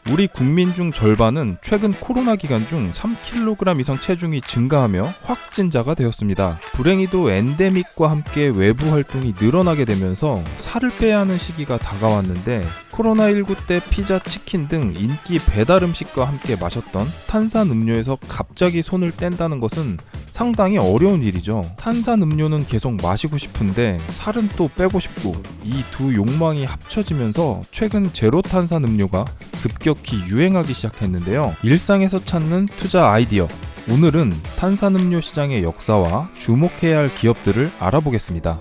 우리 국민 중 절반은 최근 코로나 기간 중 3kg 이상 체중이 증가하며 확진자가 되었습니다. 불행히도 엔데믹과 함께 외부 활동이 늘어나게 되면서 살을 빼야 하는 시기가 다가왔는데 코로나19 때 피자, 치킨 등 인기 배달 음식과 함께 마셨던 탄산 음료에서 갑자기 손을 뗀다는 것은 상당히 어려운 일이죠. 탄산 음료는 계속 마시고 싶은데 살은 또 빼고 싶고 이 두 욕망이 합쳐지면서 최근 제로 탄산 음료가 급격히 유행하기 시작했는데요. 일상에서 찾는 투자 아이디어. 오늘은 탄산음료 시장의 역사와 주목해야 할 기업들을 알아보겠습니다.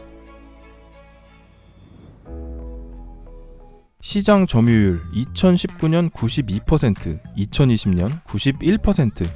시장 점유율 2019년 92%, 2020년 91%.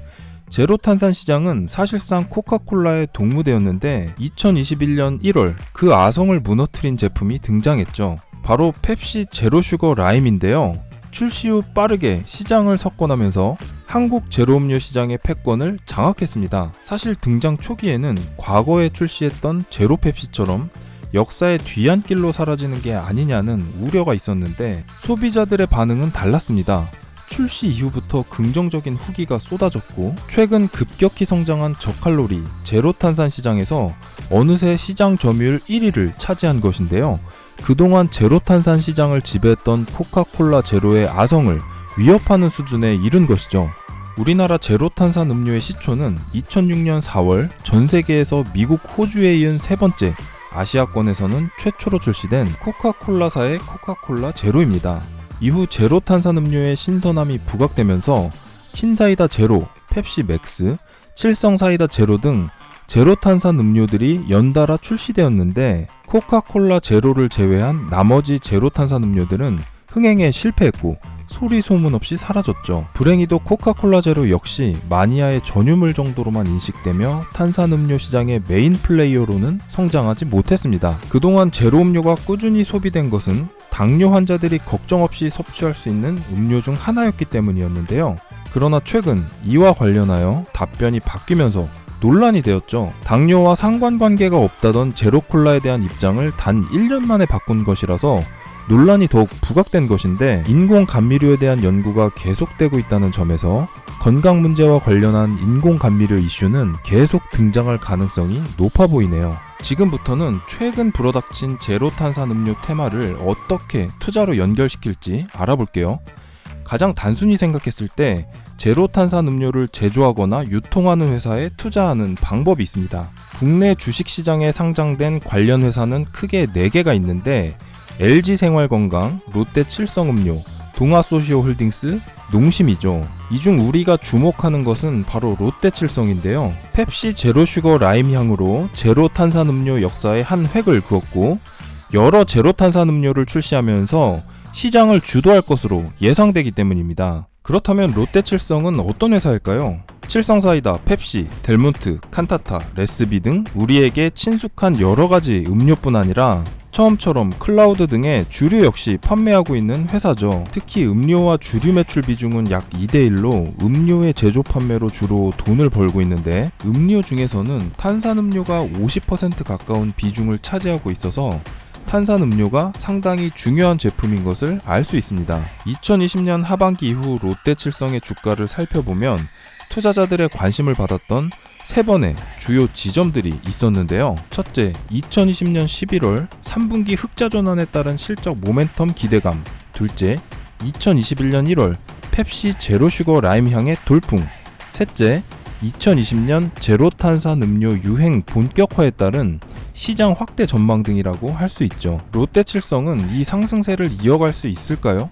제로탄산 시장은 사실상 코카콜라의 동무되었는데 2021년 1월 그 아성을 무너뜨린 제품이 등장했죠. 바로 펩시 제로슈거 라임인데요. 출시 후 빠르게 시장을 석권하면서 한국 제로음료 시장의 패권을 장악했습니다. 사실 등장 초기에는 과거에 출시했던 제로펩시처럼 역사의 뒤안길로 사라지는 게 아니냐는 우려가 있었는데 소비자들의 반응은 달랐습니다. 출시 이후부터 긍정적인 후기가 쏟아졌고 최근 급격히 성장한 저칼로리 제로탄산 시장에서 어느새 시장 점유율 1위를 차지한 것인데요. 그동안 제로탄산 시장을 지배했던 코카콜라 제로의 아성을 위협하는 수준에 이른 것이죠. 우리나라 제로탄산 음료의 시초는 2006년 4월 전 세계에서 미국, 호주에 이은 세 번째, 아시아권에서는 최초로 출시된 코카콜라사의 코카콜라 제로입니다. 이후 제로 탄산 음료의 신선함이 부각되면서 흰사이다 제로, 펩시 맥스, 칠성사이다 제로 등 제로 탄산 음료들이 연달아 출시되었는데 코카콜라 제로를 제외한 나머지 제로 탄산 음료들은 흥행에 실패했고 소리 소문 없이 사라졌죠. 불행히도 코카콜라 제로 역시 마니아의 전유물 정도로만 인식되며 탄산음료 시장의 메인 플레이어로는 성장하지 못했습니다. 그동안 제로 음료가 꾸준히 소비된 것은 당뇨 환자들이 걱정 없이 섭취할 수 있는 음료 중 하나였기 때문이었는데요. 그러나 최근 이와 관련하여 답변이 바뀌면서 논란이 되었죠. 당뇨와 상관관계가 없다던 제로콜라에 대한 입장을 단 1년 만에 바꾼 것이라서 논란이 더욱 부각된 것인데 인공 감미료에 대한 연구가 계속되고 있다는 점에서 건강 문제와 관련한 인공 감미료 이슈는 계속 등장할 가능성이 높아 보이네요. 지금부터는 최근 불어닥친 제로 탄산 음료 테마를 어떻게 투자로 연결시킬지 알아볼게요. 가장 단순히 생각했을 때 제로 탄산 음료를 제조하거나 유통하는 회사에 투자하는 방법이 있습니다. 국내 주식시장에 상장된 관련 회사는 크게 4개가 있는데 LG생활건강, 롯데칠성음료, 동아소시오홀딩스, 농심이죠. 이 중 우리가 주목하는 것은 바로 롯데칠성인데요. 펩시 제로슈거 라임 향으로 제로 탄산음료 역사의 한 획을 그었고 여러 제로 탄산음료를 출시하면서 시장을 주도할 것으로 예상되기 때문입니다. 그렇다면 롯데칠성은 어떤 회사일까요? 칠성사이다, 펩시, 델몬트, 칸타타, 레스비 등 우리에게 친숙한 여러가지 음료뿐 아니라 처음처럼 클라우드 등의 주류 역시 판매하고 있는 회사죠. 특히 음료와 주류 매출 비중은 약 2대1로 음료의 제조 판매로 주로 돈을 벌고 있는데 음료 중에서는 탄산음료가 50% 가까운 비중을 차지하고 있어서 탄산음료가 상당히 중요한 제품인 것을 알 수 있습니다. 2020년 하반기 이후 롯데칠성의 주가를 살펴보면 투자자들의 관심을 받았던 3번의 주요 지점들이 있었는데요. 첫째, 2020년 11월 3분기 흑자 전환에 따른 실적 모멘텀 기대감. 둘째, 2021년 1월 펩시 제로슈거 라임 향의 돌풍. 셋째, 2020년 제로 탄산 음료 유행 본격화에 따른 시장 확대 전망 등이라고 할 수 있죠. 롯데칠성은 이 상승세를 이어갈 수 있을까요?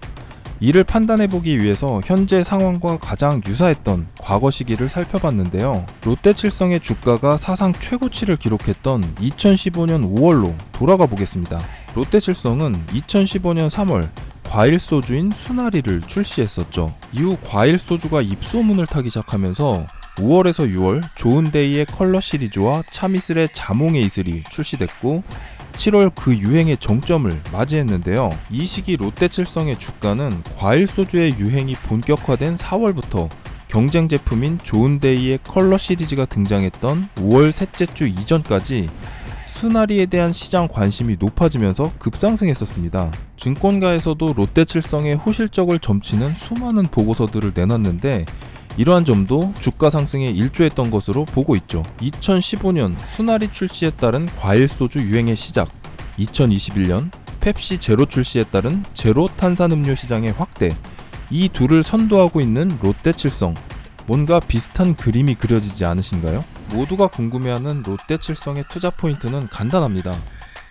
이를 판단해보기 위해서 현재 상황과 가장 유사했던 과거 시기를 살펴봤는데요. 롯데칠성의 주가가 사상 최고치를 기록했던 2015년 5월로 돌아가 보겠습니다. 롯데칠성은 2015년 3월 과일 소주인 수나리를 출시했었죠. 이후 과일 소주가 입소문을 타기 시작하면서 5월에서 6월 좋은데이의 컬러 시리즈와 차미슬의 자몽의 이슬이 출시됐고 7월 그 유행의 정점을 맞이했는데요. 이 시기 롯데칠성의 주가는 과일 소주의 유행이 본격화된 4월부터 경쟁 제품인 좋은데이의 컬러 시리즈가 등장했던 5월 셋째 주 이전까지 순하리에 대한 시장 관심이 높아지면서 급상승했었습니다. 증권가에서도 롯데칠성의 호실적을 점치는 수많은 보고서들을 내놨는데 이러한 점도 주가 상승에 일조했던 것으로 보고 있죠. 2015년 순하리 출시에 따른 과일소주 유행의 시작, 2021년 펩시 제로 출시에 따른 제로 탄산음료 시장의 확대, 이 둘을 선도하고 있는 롯데칠성, 뭔가 비슷한 그림이 그려지지 않으신가요? 모두가 궁금해하는 롯데칠성의 투자 포인트는 간단합니다.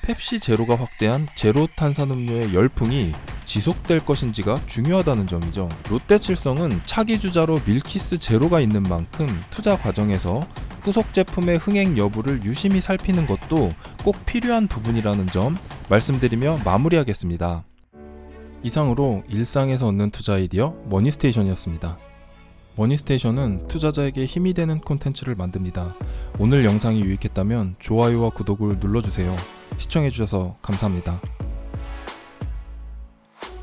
펩시 제로가 확대한 제로 탄산음료의 열풍이 지속될 것인지가 중요하다는 점이죠. 롯데칠성은 차기 주자로 밀키스 제로가 있는 만큼 투자 과정에서 후속 제품의 흥행 여부를 유심히 살피는 것도 꼭 필요한 부분이라는 점 말씀드리며 마무리하겠습니다. 이상으로 일상에서 얻는 투자 아이디어 머니스테이션이었습니다. 머니스테이션은 투자자에게 힘이 되는 콘텐츠를 만듭니다. 오늘 영상이 유익했다면 좋아요와 구독을 눌러주세요. 시청해주셔서 감사합니다.